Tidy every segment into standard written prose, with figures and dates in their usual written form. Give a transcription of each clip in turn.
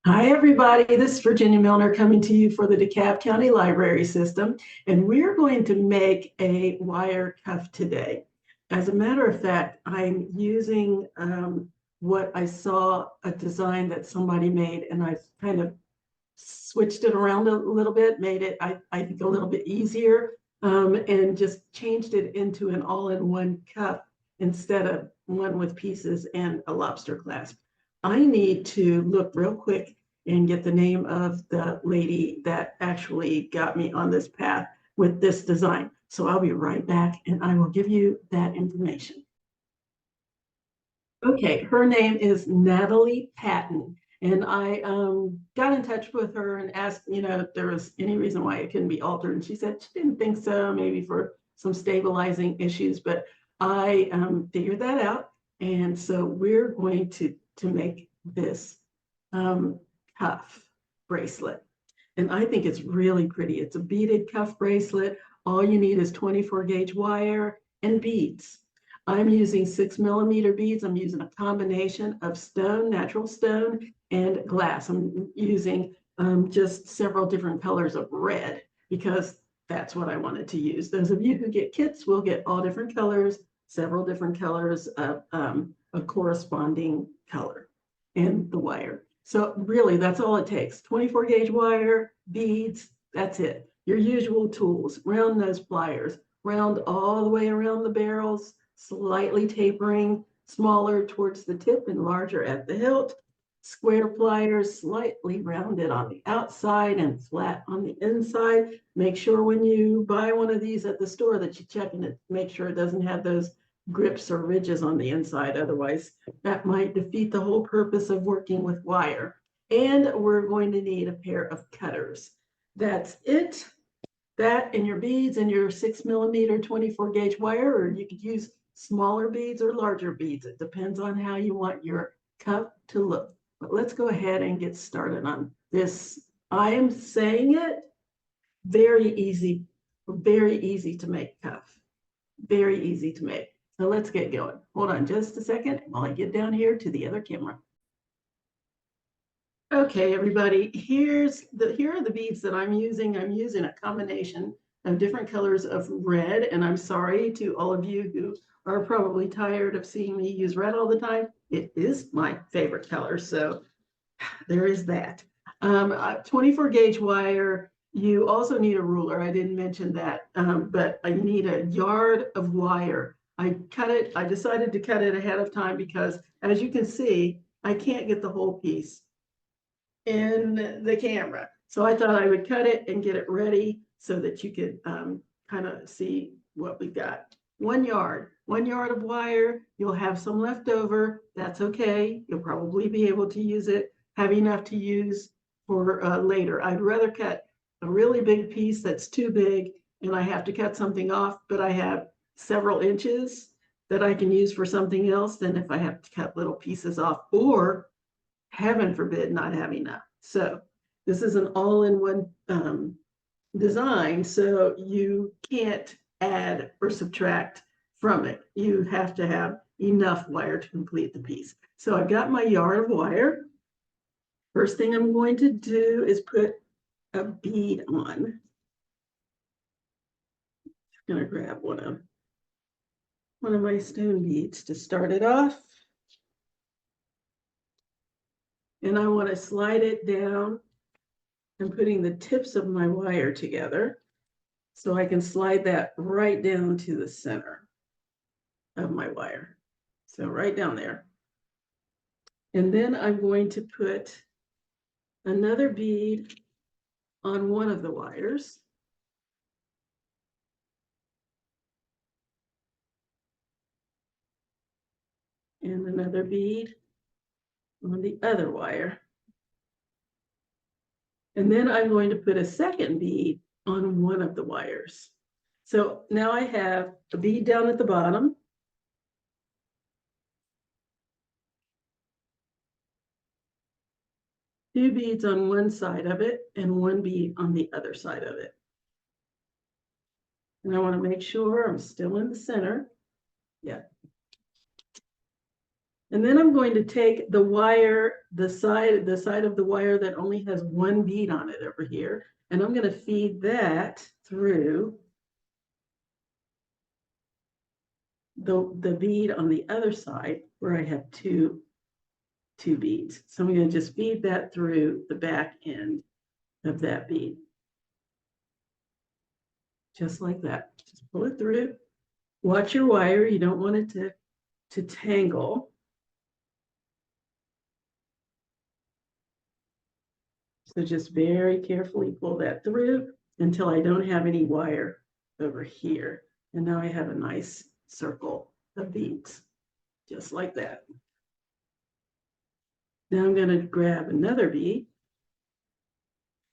Hi, everybody. This is Virginia Milner coming to you for the DeKalb County Library System, and we're going to make a wire cuff today. As a matter of fact, I'm using what I saw a design that somebody made, and I kind of switched it around a little bit, made it, I think, a little bit easier, and just changed it into an all-in-one cuff instead of one with pieces and a lobster clasp. I need to look real quick and get the name of the lady that actually got me on this path with this design. So I'll be right back and I will give you that information. Okay, her name is Natalie Patton. And I got in touch with her and asked, if there was any reason why it couldn't be altered. And she said she didn't think so, maybe for some stabilizing issues. But I figured that out. And so we're going to make this cuff bracelet. And I think it's really pretty. It's a beaded cuff bracelet. All you need is 24 gauge wire and beads. I'm using 6 millimeter beads. I'm using a combination of stone, natural stone, and glass. I'm using just several different colors of red because that's what I wanted to use. Those of you who get kits will get all different colors, several different colors of a corresponding color and the wire. So really, that's all it takes. 24 gauge wire, beads, that's it. Your usual tools, round nose pliers, round all the way around the barrels, slightly tapering, smaller towards the tip and larger at the hilt. Square pliers, slightly rounded on the outside and flat on the inside. Make sure when you buy one of these at the store that you check it, make sure it doesn't have those grips or ridges on the inside. Otherwise, that might defeat the whole purpose of working with wire. And we're going to need a pair of cutters. That's it. That and your beads and your 6 millimeter 24 gauge wire, or you could use smaller beads or larger beads. It depends on how you want your cuff to look. But let's go ahead and get started on this. I am saying it very easy to make cuff. Very easy to make. So let's get going. Hold on just a second while I get down here to the other camera. Okay, everybody, here are the beads that I'm using. I'm using a combination of different colors of red, and I'm sorry to all of you who are probably tired of seeing me use red all the time. It is my favorite color, so there is that. 24 gauge wire. You also need a ruler. I didn't mention that, but I need a yard of wire. I decided to cut it ahead of time because, as you can see, I can't get the whole piece in the camera. So I thought I would cut it and get it ready so that you could kind of see what we've got. 1 yard of wire. You'll have some left over. That's okay. You'll probably be able to use it, have enough to use for later. I'd rather cut a really big piece that's too big and I have to cut something off, but I have several inches that I can use for something else than if I have to cut little pieces off, or heaven forbid, not have enough. So this is an all-in-one design, so you can't add or subtract from it. You have to have enough wire to complete the piece. So I've got my yard of wire. First thing I'm going to do is put a bead on. I'm going to grab one of my stone beads to start it off. And I want to slide it down. I'm putting the tips of my wire together so I can slide that right down to the center of my wire. So right down there. And then I'm going to put another bead on one of the wires. And another bead on the other wire. And then I'm going to put a second bead on one of the wires. So now I have a bead down at the bottom. Two beads on one side of it and one bead on the other side of it. And I want to make sure I'm still in the center. Yeah. And then I'm going to take the wire, the side of the wire that only has one bead on it over here, and I'm going to feed that through the bead on the other side where I have two beads. So I'm going to just feed that through the back end of that bead. Just like that. Just pull it through. Watch your wire. You don't want it to tangle. So just very carefully pull that through until I don't have any wire over here. And now I have a nice circle of beads, just like that. Now I'm going to grab another bead.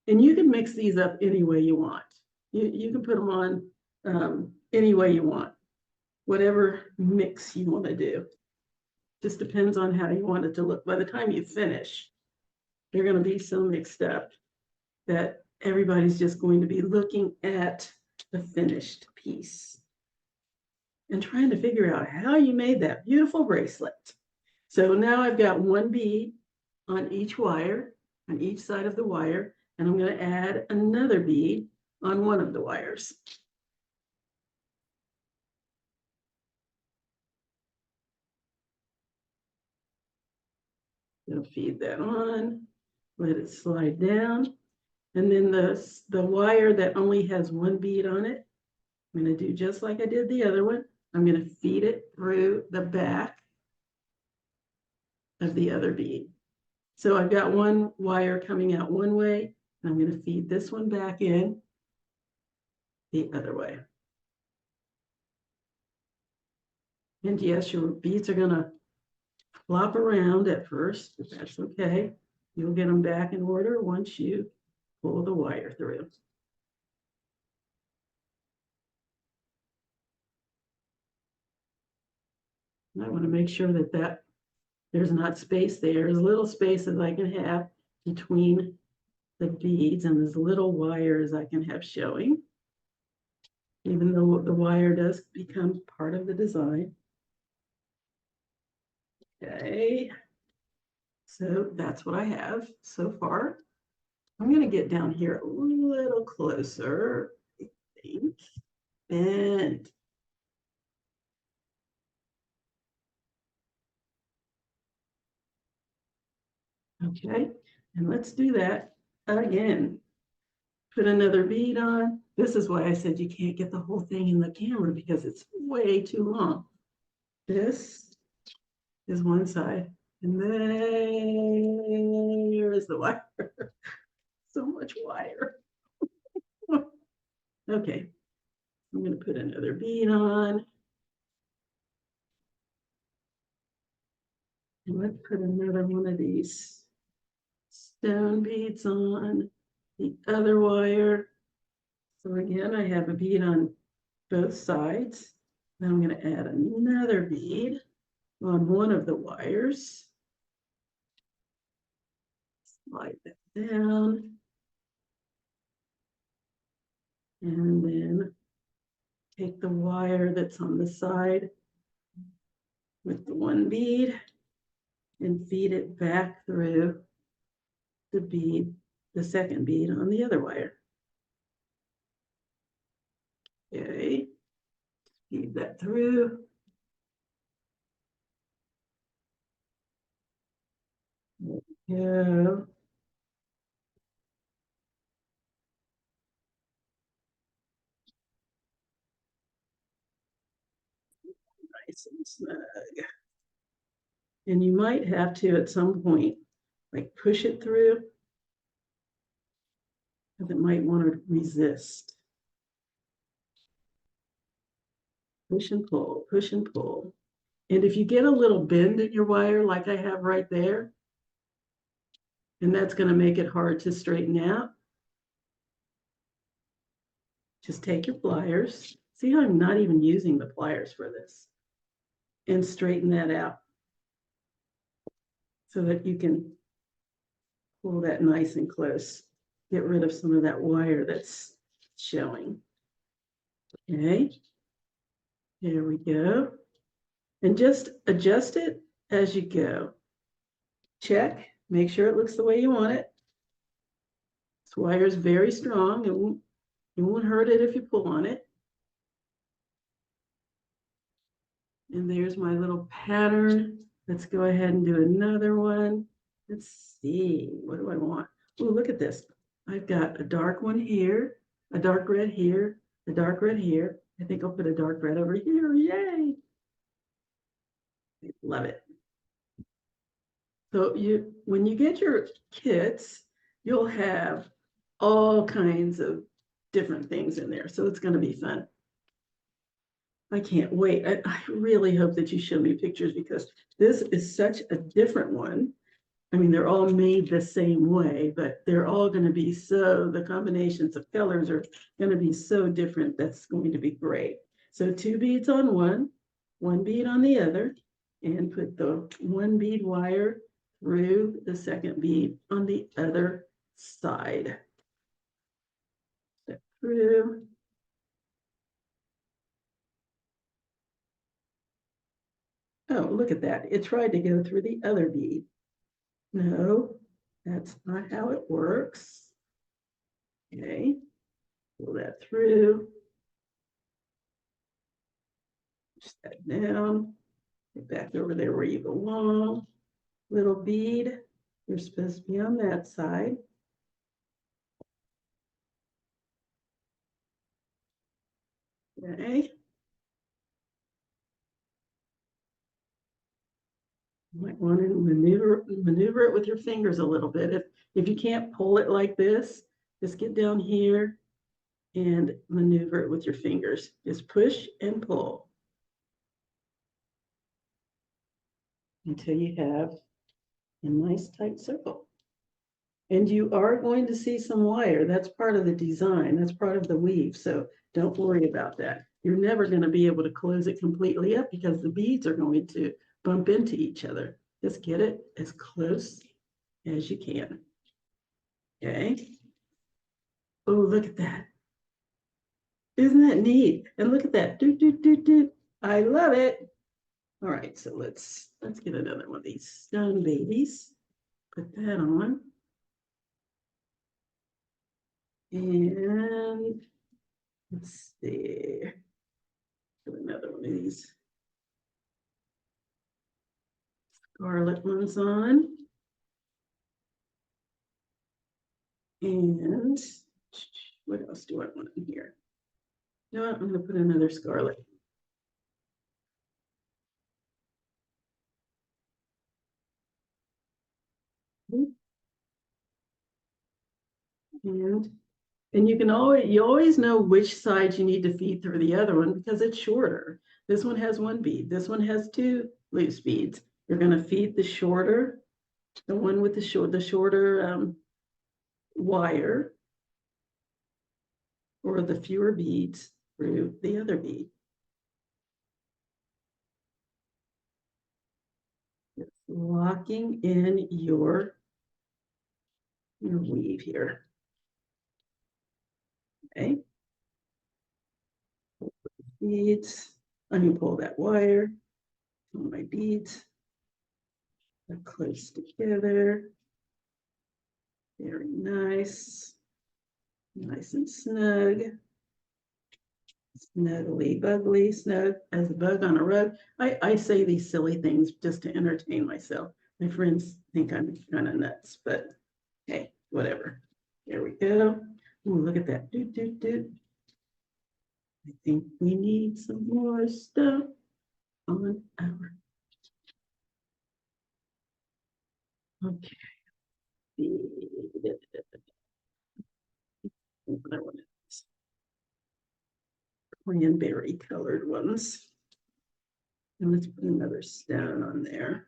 And you can mix these up any way you want. You can put them on any way you want, whatever mix you want to do. Just depends on how you want it to look. By the time you finish, they're going to be so mixed up that everybody's just going to be looking at the finished piece and trying to figure out how you made that beautiful bracelet. So now I've got one bead on each wire, on each side of the wire, and I'm going to add another bead on one of the wires. Gonna feed that on, let it slide down. And then the wire that only has one bead on it, I'm going to do just like I did the other one. I'm going to feed it through the back of the other bead. So I've got one wire coming out one way, and I'm going to feed this one back in the other way. And yes, your beads are going to flop around at first, but that's okay. You'll get them back in order once you pull the wire through. And I want to make sure that there's not space there, as little space as I can have between the beads and as little wire as I can have showing, even though the wire does become part of the design. Okay, so that's what I have so far. I'm going to get down here a little closer, I think, and okay, and let's do that again. Put another bead on. This is why I said you can't get the whole thing in the camera because it's way too long. This is one side, and there is the wire. So much wire. Okay, I'm going to put another bead on. And let's put another one of these stone beads on the other wire. So again, I have a bead on both sides. Then I'm going to add another bead on one of the wires. Slide that down. And then take the wire that's on the side with the one bead and feed it back through the bead, the second bead on the other wire. Okay, feed that through. There we go. Nice and snug. And you might have to at some point, like push it through, because it might want to resist. Push and pull, push and pull. And if you get a little bend in your wire, like I have right there, and that's going to make it hard to straighten out, just take your pliers. See how I'm not even using the pliers for this, and straighten that out so that you can pull that nice and close. Get rid of some of that wire that's showing. Okay, there we go. And just adjust it as you go. Check, make sure it looks the way you want it. This wire is very strong. It won't hurt it if you pull on it. And there's my little pattern. Let's go ahead and do another one. Let's see, what do I want? Oh, look at this. I've got a dark one here, a dark red here, a dark red here. I think I'll put a dark red over here. Yay! I love it. So when you get your kits, you'll have all kinds of different things in there. So it's going to be fun. I can't wait. I really hope that you show me pictures because this is such a different one. I mean, they're all made the same way, but they're all going to be the combinations of colors are going to be so different. That's going to be great. So 2 beads on one bead on the other, and put the 1 bead wire through the 2nd bead on the other side. Step through. Oh, look at that. It tried to go through the other bead. No, that's not how it works. Okay, pull that through. Push that down. Get back over there where you belong. Little bead. You're supposed to be on that side. Okay. You might want to maneuver it with your fingers a little bit. If you can't pull it like this, just get down here and maneuver it with your fingers. Just push and pull until you have a nice tight circle. And you are going to see some wire. That's part of the design. That's part of the weave. So don't worry about that. You're never going to be able to close it completely up because the beads are going to bump into each other. Just get it as close as you can. Okay. Oh, look at that. Isn't that neat? And look at that. Do, do, do, do. I love it. All right, so let's get another one of these stone babies. Put that on. And let's see. Put another one of these scarlet ones on. And what else do I want in here? No, I'm going to put another scarlet. And you always know which side you need to feed through the other one because it's shorter. This one has 1 bead. This one has 2 loose beads. You're going to feed the shorter, the one with the shorter wire, or the fewer beads through the other bead. It's locking in your weave here. Okay. Beads. I'm going to pull that wire. Pull my beads. They're close together. Very nice. Nice and snug. Snuggly buggly, snug as a bug on a rug. I say these silly things just to entertain myself. My friends think I'm kind of nuts, but hey, whatever. There we go. Ooh, look at that. Doot, doot, doot. I think we need some more stuff on our. Okay. Cranberry colored ones. And let's put another stone on there.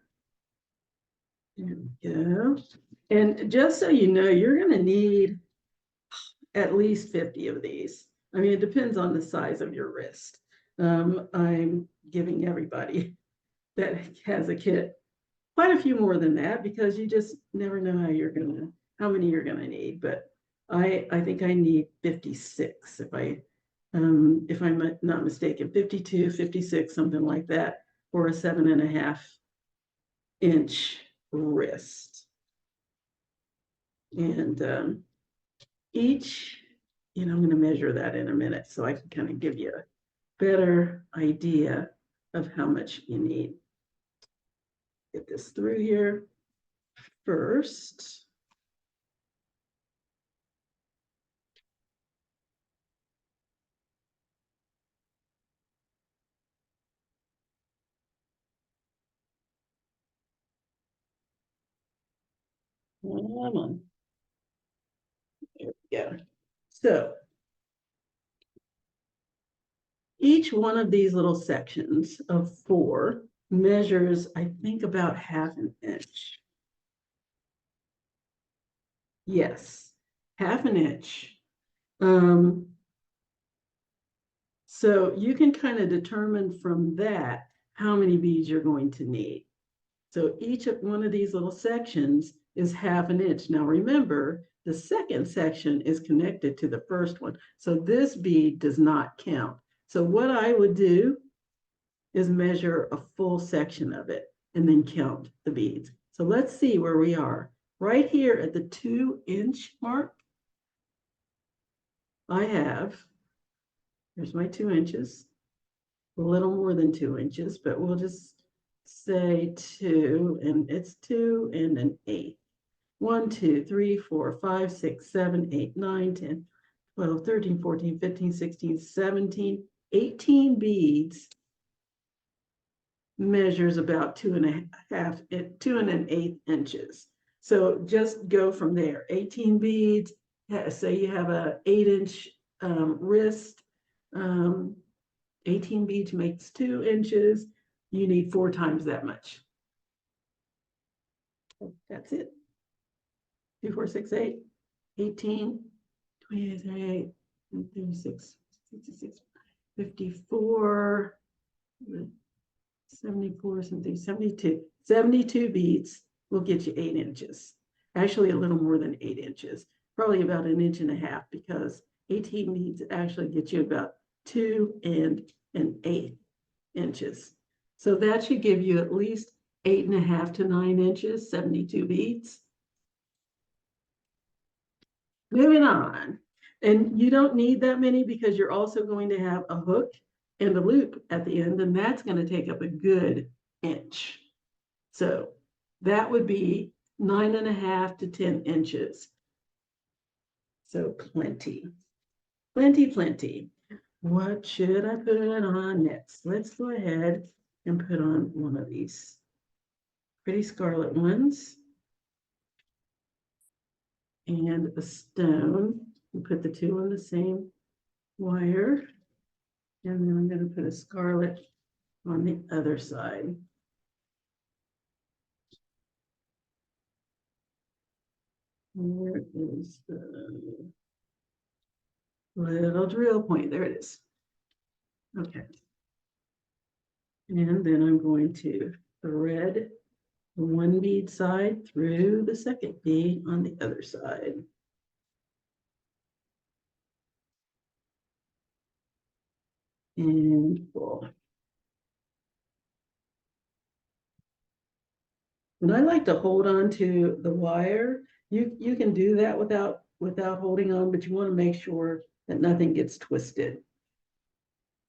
There we go. And just so you know, you're going to need at least 50 of these. I mean, it depends on the size of your wrist. I'm giving everybody that has a kit quite a few more than that because you just never know how many you're gonna need. But I think I need 56 if I'm not mistaken, 52, 56, something like that, for a 7.5 inch wrist. And each, I'm going to measure that in a minute so I can kind of give you a better idea of how much you need. Get this through here first. Come on. There we go. So each one of these little sections of 4 measures, I think, about half an inch. Yes, half an inch. So you can kind of determine from that how many beads you're going to need. So each one of these little sections is half an inch. Now remember, the second section is connected to the first one. So this bead does not count. So what I would do is measure a full section of it and then count the beads. So let's see where we are. Right here at the 2-inch mark, I have, here's my 2 inches, a little more than 2 inches, but we'll just say 2, and it's 2 and an 1/8. 1, 2, 3, 4, 5, 6, 7, 8, 9, 10, 12, 13, 14, 15, 16, 17, 18 beads measures about 2 1/8 inches. So just go from there. 18 beads, say you have a 8-inch wrist, 18 beads makes 2 inches. You need 4 times that much. That's it. 2, 4, 6, 8, 18, 28, 38, 36, 66, 54, 74, something, 72. 72 beads will get you 8 inches. Actually, a little more than 8 inches, probably about 1.5 inches, because 18 beads actually get you about 2 1/8 inches. So that should give you at least 8.5 to 9 inches, 72 beads. Moving on. And you don't need that many because you're also going to have a hook and a loop at the end, and that's going to take up a good inch. So that would be 9.5 to 10 inches. So plenty, plenty, plenty. What should I put on next? Let's go ahead and put on one of these pretty scarlet ones. And a stone. And put the 2 on the same wire. And then I'm going to put a scarlet on the other side. Where is the little drill point? There it is. Okay. And then I'm going to thread the 1 bead side through the 2nd bead on the other side. And pull. And I like to hold on to the wire. You can do that without holding on, but you want to make sure that nothing gets twisted.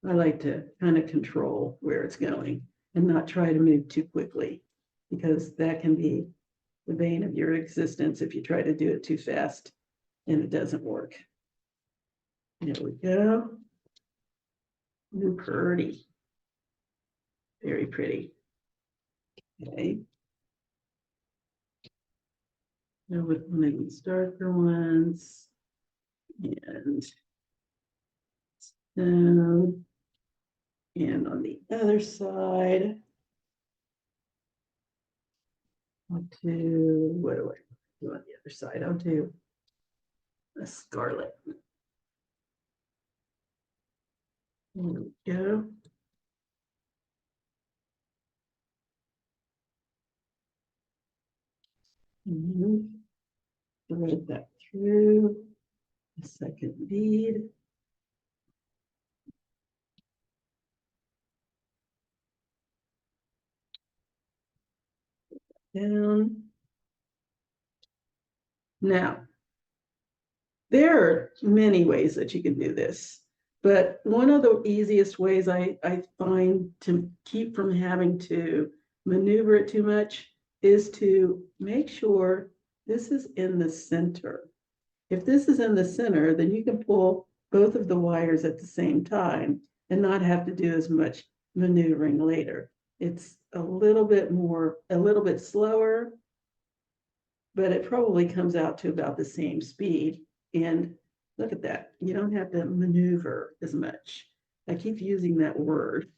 I like to kind of control where it's going and not try to move too quickly, because that can be the bane of your existence if you try to do it too fast and it doesn't work. There we go. Ooh, pretty. Very pretty. Okay. Now with one of these darker ones, and down, and on the other side, I'll do, what do I do on the other side? I'll do a scarlet. There we go. Thread that through the 2nd bead. down. Now, there are many ways that you can do this, but one of the easiest ways I find to keep from having to maneuver it too much is to make sure this is in the center. If this is in the center, then you can pull both of the wires at the same time and not have to do as much maneuvering later. It's a little bit slower, but it probably comes out to about the same speed. And look at that, you don't have to maneuver as much. I keep using that word,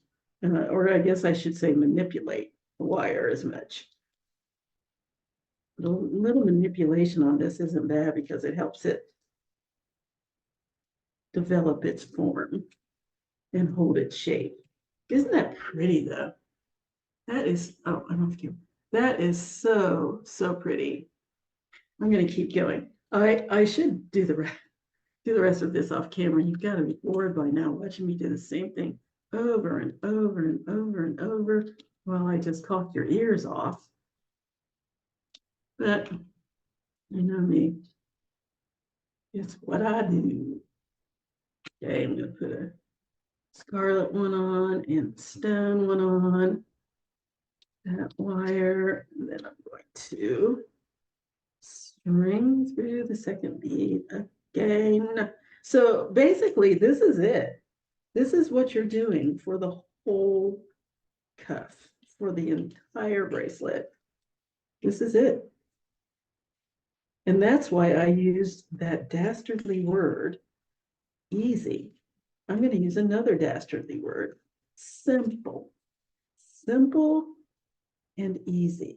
or I guess I should say manipulate the wire as much. A little manipulation on this isn't bad because it helps it develop its form and hold its shape. Isn't that pretty though? That is, oh, I don't know. That is so, so pretty. I'm going to keep going. I should do the rest of this off camera. You've got to be bored by now watching me do the same thing over and over and over and over while I just talk your ears off. But you know me, it's what I do. Okay, I'm going to put a scarlet one on and stone one on that wire. And then I'm going to string through the second bead again. So basically, this is it. This is what you're doing for the whole cuff, for the entire bracelet. This is it. And that's why I used that dastardly word, easy. I'm going to use another dastardly word, simple. Simple and easy.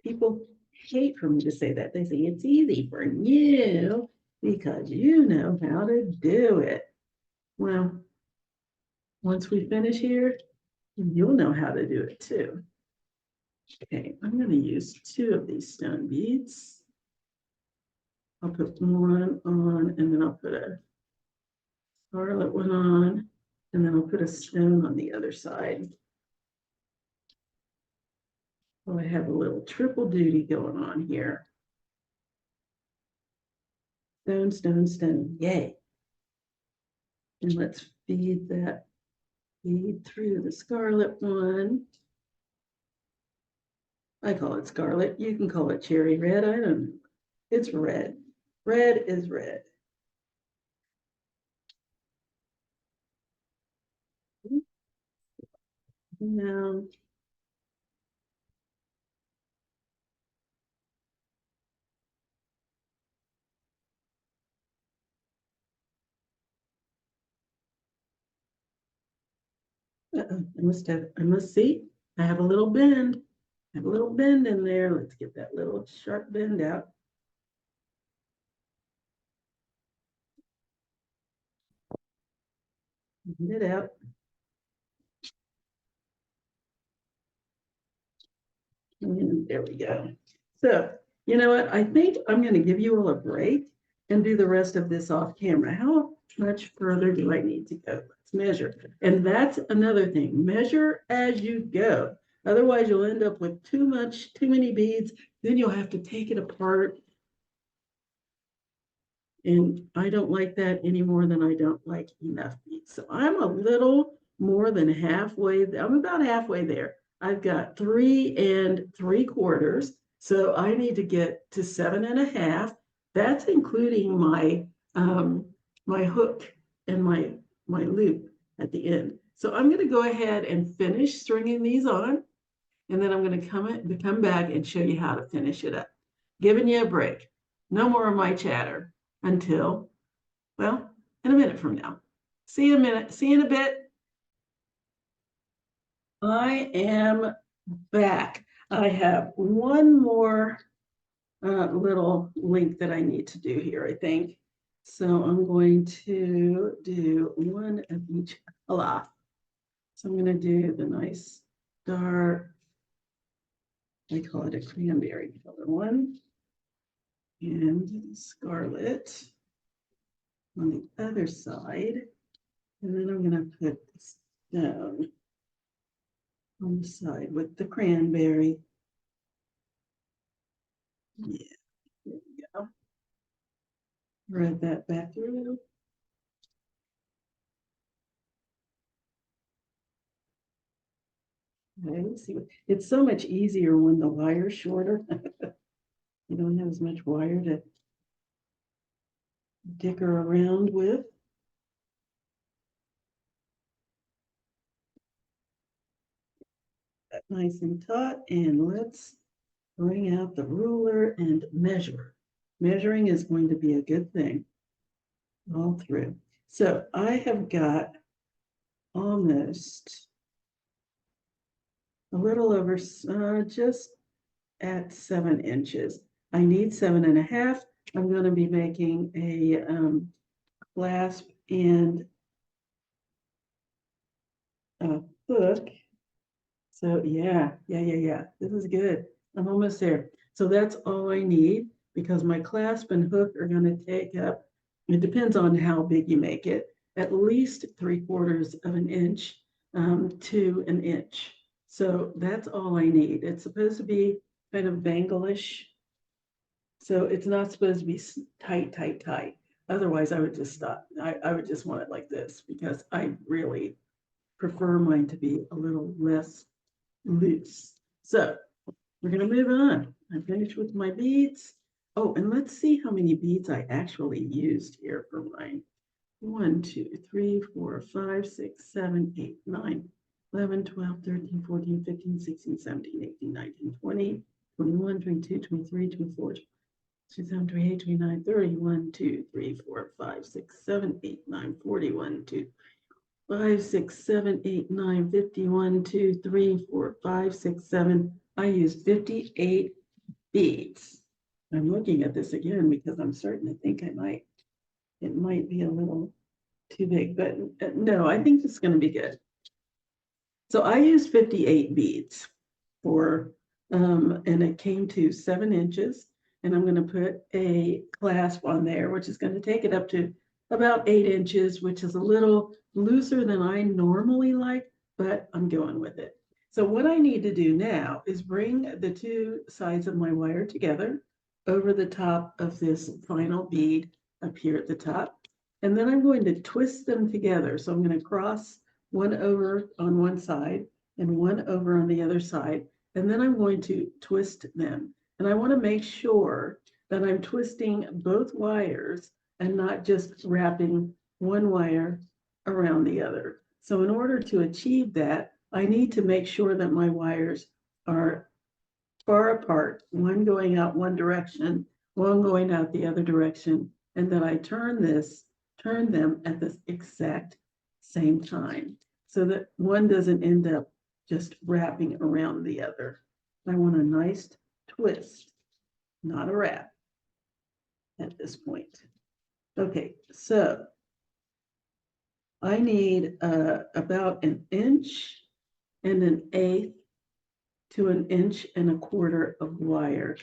People hate for me to say that. They say it's easy for you because you know how to do it. Well, once we finish here, you'll know how to do it too. Okay, I'm going to use 2 of these stone beads. I'll put one on and then I'll put a scarlet one on and then I'll put a stone on the other side. So I have a little triple duty going on here. Stone, stone, stone, yay. And let's feed that bead through the scarlet one. I call it scarlet. You can call it cherry red. I don't know. It's red. Red is red. Now, I must see. I have a little bend. I have a little bend in there. Let's get that little sharp bend out. Bend it out. And there we go. So, you know what? I think I'm going to give you all a break and do the rest of this off camera. How much further do I need to go? Let's measure. And that's another thing. Measure as you go. Otherwise, you'll end up with too many beads. Then you'll have to take it apart. And I don't like that any more than I don't like enough beads. So I'm a little more than halfway. I'm about halfway there. I've got 3 3/4. So I need to get to 7.5. That's including my my hook and my loop at the end. So I'm going to go ahead and finish stringing these on, and then I'm going to come back and show you how to finish it up. Giving you a break. No more of my chatter until, well, in a minute from now. See you in a minute. See you in a bit. I am back. I have one more little link that I need to do here, I think. So I'm going to do one of each color. So I'm going to do the nice dark, I call it a cranberry color one, and scarlet on the other side. And then I'm going to put the stone on the side with the cranberry. Yeah, there we go. Thread that back through. Okay, see, it's so much easier when the wire's shorter. You don't have as much wire to dicker around with. That nice and taut, and let's bring out the ruler and measure. Measuring is going to be a good thing all through. So I have got almost a little over just at 7 inches. I need 7.5. I'm going to be making a clasp and a hook. So yeah. This is good. I'm almost there. So that's all I need because my clasp and hook are going to take up, it depends on how big you make it, at least 3/4 of an inch to an inch. So that's all I need. It's supposed to be kind of banglish. So it's not supposed to be tight, tight, tight. Otherwise, I would just stop. I would just want it like this because I really prefer mine to be a little less loose. So we're going to move on. I'm finished with my beads. Oh, and let's see how many beads I actually used here for mine. 1, 2, 3, 4, 5, 6, 7, 8, 9, 11, 12, 13, 14, 15, 16, 17, 18, 19, 20, 21, 22, 23, 24, 27, 28, 29, 30, 1, 2, 3, 4, 5, 6, 7, 8, 9, 40, 1, 2, 5, 6, 7, 8, 9, 50, 1, 2, 3, 4, 5, 6, 7. I used 58 beads. I'm looking at this again because I'm starting to think it might be a little too big, but no, I think it's going to be good. So I used 58 beads for, and it came to 7 inches. And I'm going to put a clasp on there, which is going to take it up to about 8 inches, which is a little looser than I normally like, but I'm going with it. So what I need to do now is bring the two sides of my wire together over the top of this final bead up here at the top. And then I'm going to twist them together. So I'm going to cross one over on one side and one over on the other side. And then I'm going to twist them. And I want to make sure that I'm twisting both wires and not just wrapping one wire around the other. So in order to achieve that, I need to make sure that my wires are far apart, one going out one direction, one going out the other direction, and that I turn them at the exact same time so that one doesn't end up just wrapping around the other. I want a nice twist, not a wrap at this point. Okay, so I need about 1 inch and 1/8 to 1.25 inches of wire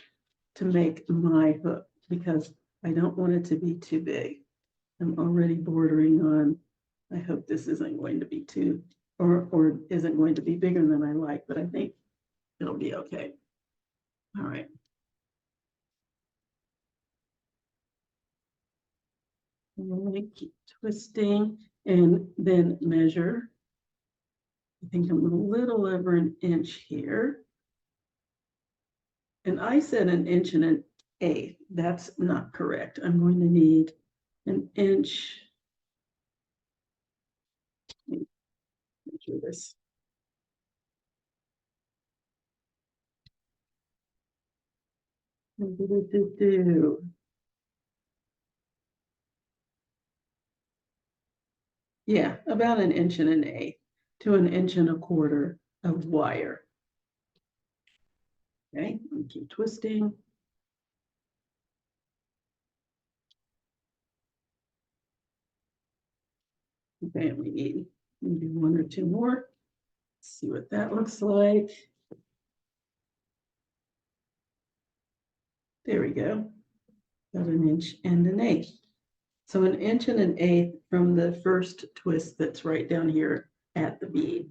to make my hook because I don't want it to be too big. I'm already bordering on, I hope this isn't going to be too, or isn't going to be bigger than I like, but I think it'll be okay. All right. I'm going to keep twisting and then measure. I think I'm a little over 1 inch here. And I said 1 inch and 1/8. That's not correct. I'm going to need 1 inch. Measure this. Yeah, about 1 inch and 1/8 to 1.25 inches of wire. Okay, and keep twisting. Okay, and we need maybe 1 or 2 more. Let's see what that looks like. There we go. About 1 inch and 1/8. So 1 inch and 1/8 from the first twist that's right down here at the bead.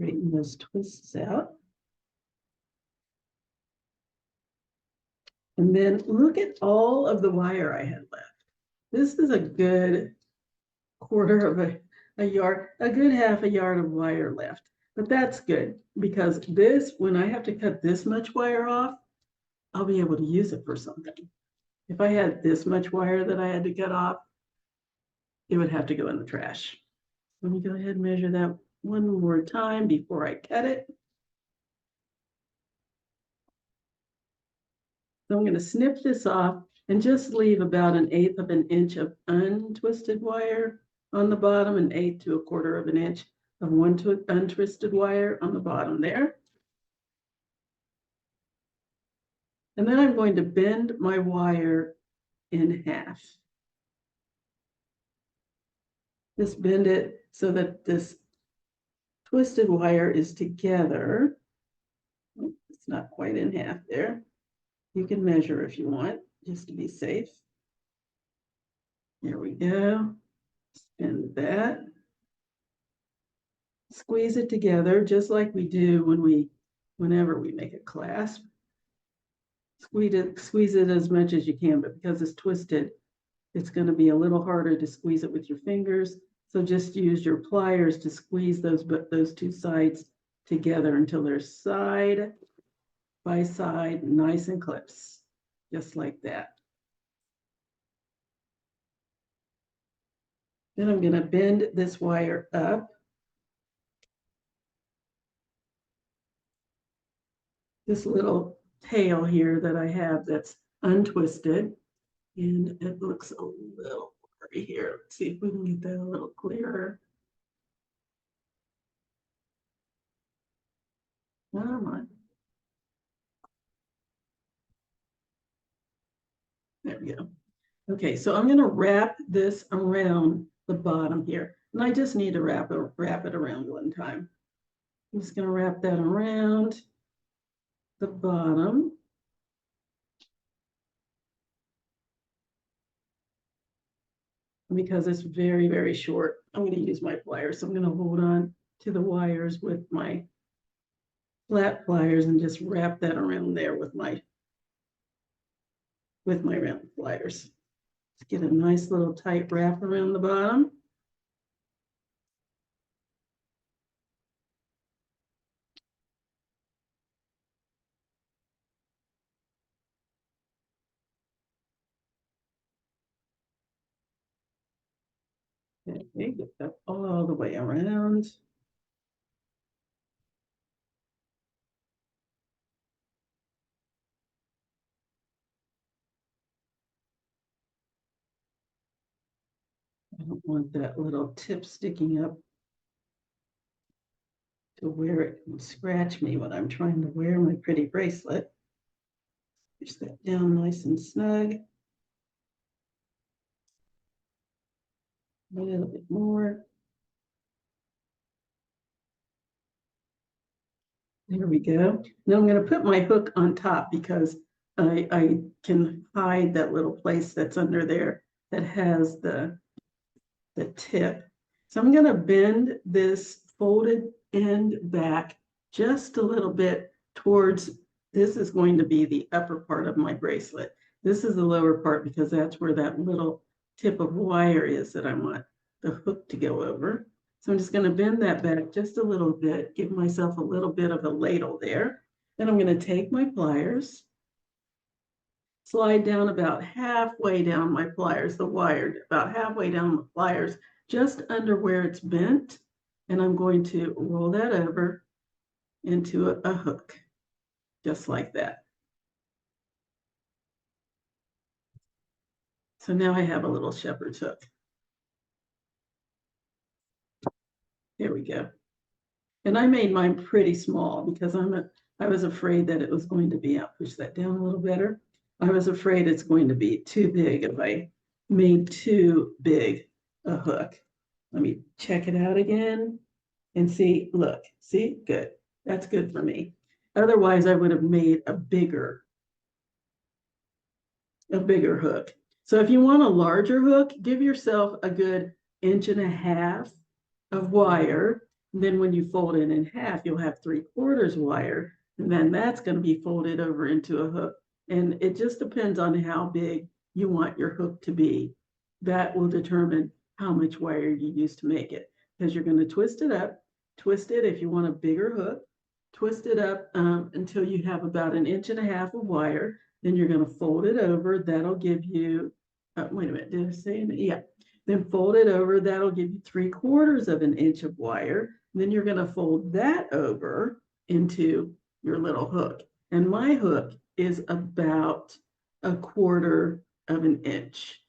Straighten those twists out. And then look at all of the wire I had left. This is a good quarter of a yard, a good half a yard of wire left. But that's good because this, when I have to cut this much wire off, I'll be able to use it for something. If I had this much wire that I had to cut off, it would have to go in the trash. Let me go ahead and measure that one more time before I cut it. So I'm going to snip this off and just leave about 1/8 of an inch of untwisted wire on the bottom, 1/8 to 1/4 of an inch of untwisted wire on the bottom there. And then I'm going to bend my wire in half. Just bend it so that this twisted wire is together. It's not quite in half there. You can measure if you want, just to be safe. There we go. Bend that. Squeeze it together just like we do whenever we make a clasp. Squeeze it as much as you can, but because it's twisted, it's going to be a little harder to squeeze it with your fingers. So just use your pliers to squeeze those two sides together until they're side by side, nice and close, just like that. Then I'm going to bend this wire up. This little tail here that I have that's untwisted, and it looks a little blurry here. Let's see if we can get that a little clearer. Come on. There we go. Okay, so I'm going to wrap this around the bottom here, and I just need to wrap it around one time. I'm just going to wrap that around the bottom. Because it's very, very short, I'm going to use my pliers. So I'm going to hold on to the wires with my flat pliers and just wrap that around there with my round pliers. Let's get a nice little tight wrap around the bottom. Okay, get that all the way around. I don't want that little tip sticking up to where it can scratch me when I'm trying to wear my pretty bracelet. Push that down nice and snug. A little bit more. There we go. Now I'm going to put my hook on top because I can hide that little place that's under there that has the tip. So I'm going to bend this folded end back just a little bit towards, this is going to be the upper part of my bracelet. This is the lower part because that's where that little tip of wire is that I want the hook to go over. So I'm just going to bend that back just a little bit, give myself a little bit of a ladle there. Then I'm going to take my pliers, slide down about halfway down my pliers, the wire, about halfway down the pliers, just under where it's bent. And I'm going to roll that over into a hook, just like that. So now I have a little shepherd's hook. There we go. And I made mine pretty small because I was afraid that it was going to be, I'll push that down a little better. I was afraid it's going to be too big if I made too big a hook. Let me check it out again and see, look, see, good. That's good for me. Otherwise, I would have made a bigger hook. So if you want a larger hook, give yourself a good 1.5 inches of wire. Then when you fold it in half, you'll have 3/4 wire, and then that's going to be folded over into a hook. And it just depends on how big you want your hook to be. That will determine how much wire you use to make it, because you're going to twist it up, twist it if you want a bigger hook, twist it up until you have about 1.5 inches of wire. Then you're going to fold it over. That'll give you, wait a minute, did I say it? Yeah. Then fold it over. That'll give you 3/4 of an inch of wire. Then you're going to fold that over into your little hook. And my hook is about 1/4 of an inch.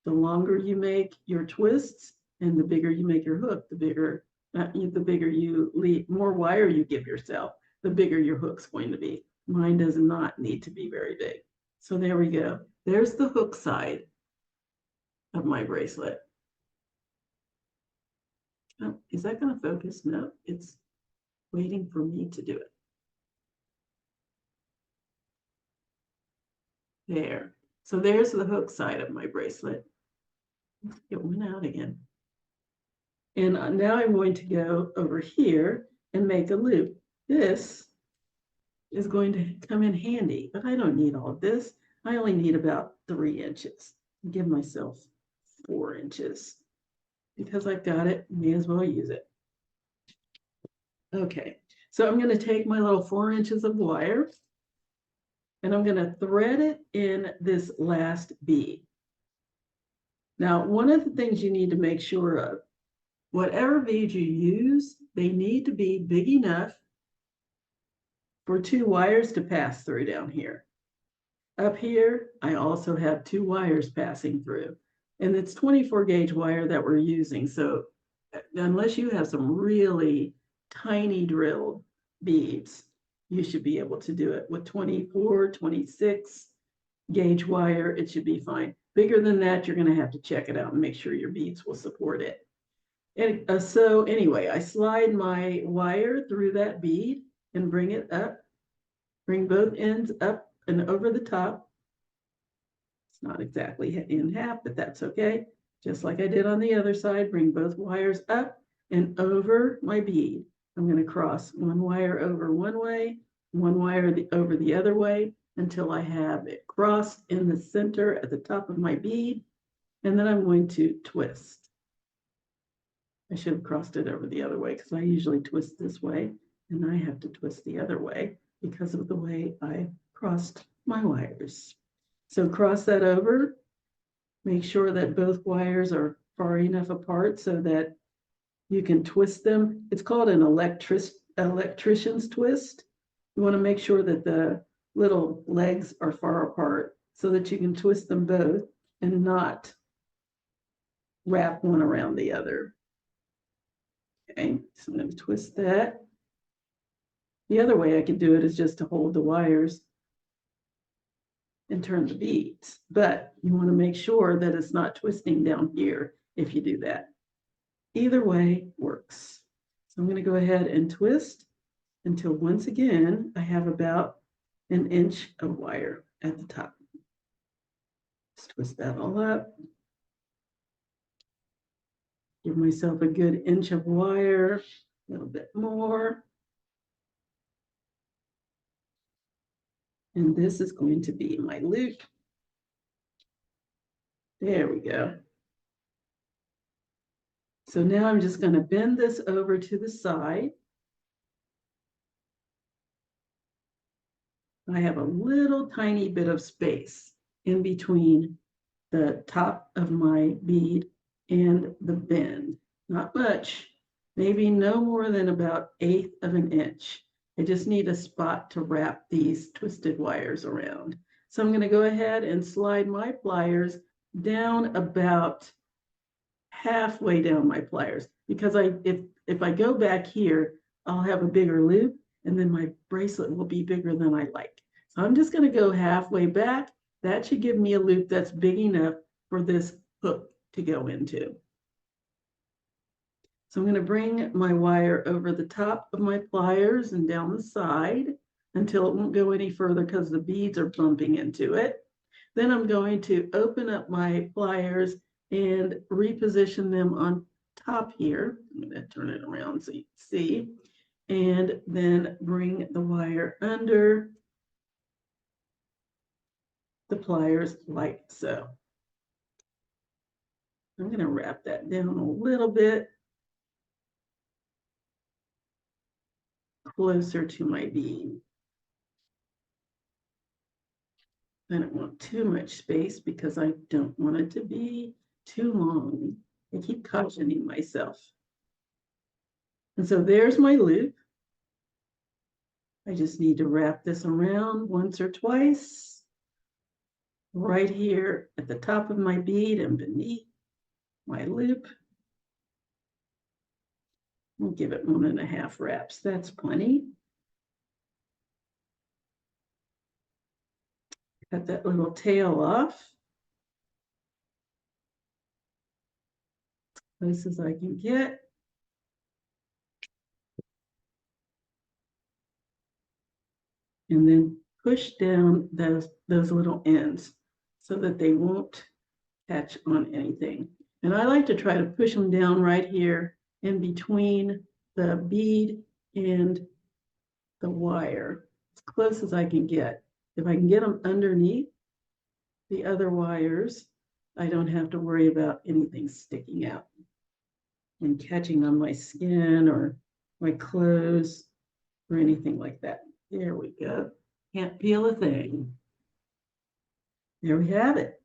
The longer you make your twists and the bigger you make your hook, the bigger you leave, more wire you give yourself, the bigger your hook's going to be. Mine does not need to be very big. So there we go. There's the hook side of my bracelet. Oh, is that going to focus? No, it's waiting for me to do it. There. So there's the hook side of my bracelet. It went out again. And now I'm going to go over here and make a loop. This is going to come in handy, but I don't need all of this. I only need about 3 inches. Give myself 4 inches. Because I've got it, may as well use it. Okay, so I'm going to take my little 4 inches of wire and I'm going to thread it in this last bead. Now, one of the things you need to make sure of, whatever bead you use, they need to be big enough for 2 wires to pass through down here. Up here, I also have 2 wires passing through, and it's 24 gauge wire that we're using. So unless you have some really tiny drilled beads, you should be able to do it with 24, 26 gauge wire. It should be fine. Bigger than that, you're going to have to check it out and make sure your beads will support it. And so anyway, I slide my wire through that bead and bring it up, bring both ends up and over the top. It's not exactly in half, but that's okay. Just like I did on the other side, bring both wires up and over my bead. I'm going to cross one wire over one way, one wire over the other way until I have it crossed in the center at the top of my bead. And then I'm going to twist. I should have crossed it over the other way because I usually twist this way and I have to twist the other way because of the way I crossed my wires. So cross that over, make sure that both wires are far enough apart so that you can twist them. It's called an electrician's twist. You want to make sure that the little legs are far apart so that you can twist them both and not wrap one around the other. Okay, so I'm going to twist that. The other way I could do it is just to hold the wires and turn the beads, but you want to make sure that it's not twisting down here if you do that. Either way works. So I'm going to go ahead and twist until once again I have about 1 inch of wire at the top. Just twist that all up. Give myself a good inch of wire, a little bit more. And this is going to be my loop. There we go. So now I'm just going to bend this over to the side. I have a little tiny bit of space in between the top of my bead and the bend. Not much, maybe no more than about 1/8 of an inch. I just need a spot to wrap these twisted wires around. So I'm going to go ahead and slide my pliers down about halfway down my pliers, because if I go back here, I'll have a bigger loop and then my bracelet will be bigger than I like. So I'm just going to go halfway back. That should give me a loop that's big enough for this hook to go into. So I'm going to bring my wire over the top of my pliers and down the side until it won't go any further because the beads are bumping into it. Then I'm going to open up my pliers and reposition them on top here. I'm going to turn it around so you can see. And then bring the wire under the pliers like so. I'm going to wrap that down a little bit closer to my bead. I don't want too much space because I don't want it to be too long. I keep cautioning myself. And so there's my loop. I just need to wrap this around once or twice, right here at the top of my bead and beneath my loop. We'll give it 1.5 wraps. That's plenty. Cut that little tail off. Close as I can get. And then push down those little ends so that they won't catch on anything. And I like to try to push them down right here in between the bead and the wire, as close as I can get. If I can get them underneath the other wires, I don't have to worry about anything sticking out and catching on my skin or my clothes or anything like that. There we go. Can't feel a thing. There we have it.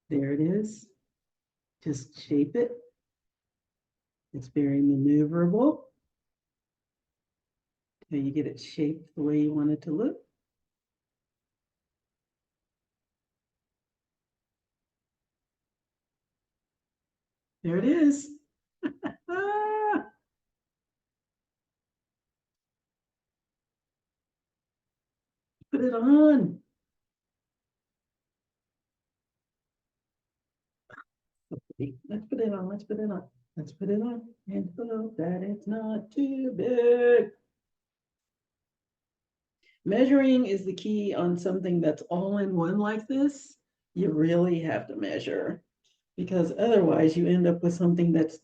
There it is. Just shape it. It's very maneuverable. So you get it shaped the way you want it to look. There it is. Put it on. Let's put it on. Let's put it on. Let's put it on and hope that it's not too big. Measuring is the key on something that's all in one like this. You really have to measure because otherwise you end up with something that's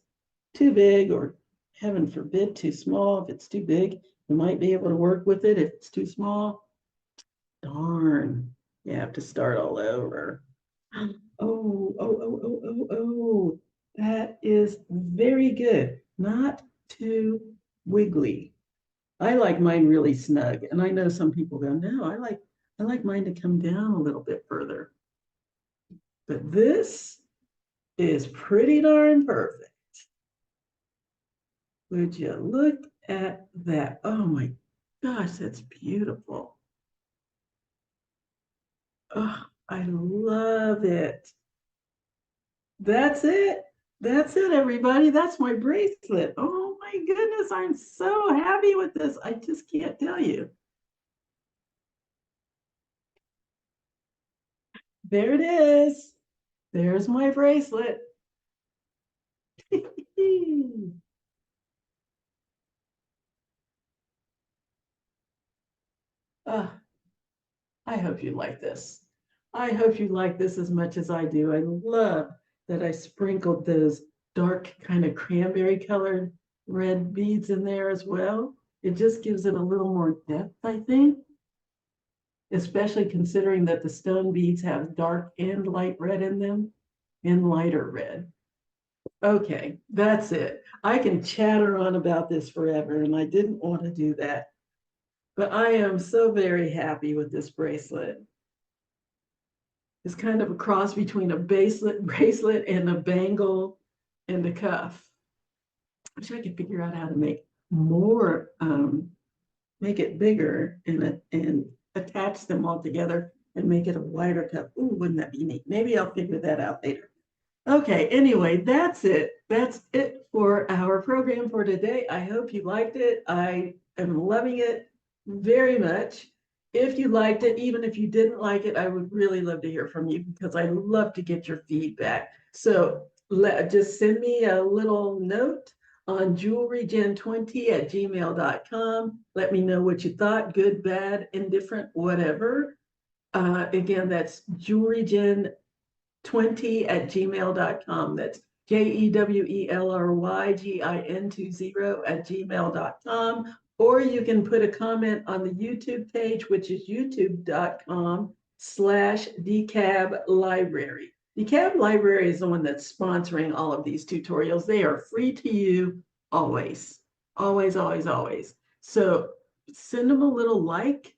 too big or heaven forbid too small. If it's too big, you might be able to work with it. If it's too small, darn, you have to start all over. Oh, that is very good. Not too wiggly. I like mine really snug. And I know some people go, no, I like mine to come down a little bit further. But this is pretty darn perfect. Would you look at that? Oh my gosh, that's beautiful. Oh, I love it. That's it. That's it, everybody. That's my bracelet. Oh my goodness, I'm so happy with this. I just can't tell you. There it is. There's my bracelet. I hope you like this. I hope you like this as much as I do. I love that I sprinkled those dark kind of cranberry colored red beads in there as well. It just gives it a little more depth, I think, especially considering that the stone beads have dark and light red in them and lighter red. Okay, that's it. I can chatter on about this forever, and I didn't want to do that. But I am so very happy with this bracelet. It's kind of a cross between a bracelet and a bangle and a cuff. I wish I could figure out how to make more, make it bigger and attach them all together and make it a wider cuff. Ooh, wouldn't that be neat? Maybe I'll figure that out later. Okay, anyway, that's it. That's it for our program for today. I hope you liked it. I am loving it very much. If you liked it, even if you didn't like it, I would really love to hear from you because I love to get your feedback. So just send me a little note on jewelrygen20@gmail.com. Let me know what you thought, good, bad, indifferent, whatever. Again, that's jewelrygen20@gmail.com. That's JEWELRYGIN20@gmail.com. Or you can put a comment on the YouTube page, which is youtube.com/DeKalb Library. DeKalb Library is the one that's sponsoring all of these tutorials. They are free to you always, always, always, always. So send them a little like,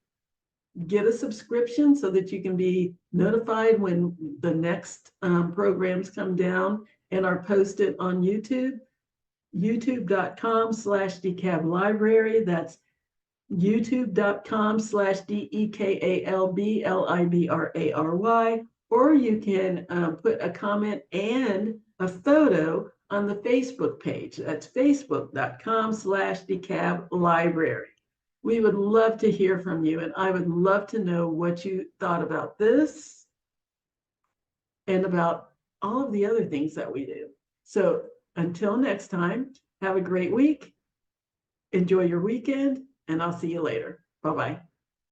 get a subscription so that you can be notified when the next programs come down and are posted on YouTube. youtube.com/DeKalb Library. That's youtube.com/DeKalb Or you can put a comment and a photo on the Facebook page. That's facebook.com/DeKalb Library. We would love to hear from you, and I would love to know what you thought about this and about all of the other things that we do. So until next time, have a great week. Enjoy your weekend, and I'll see you later. Bye-bye.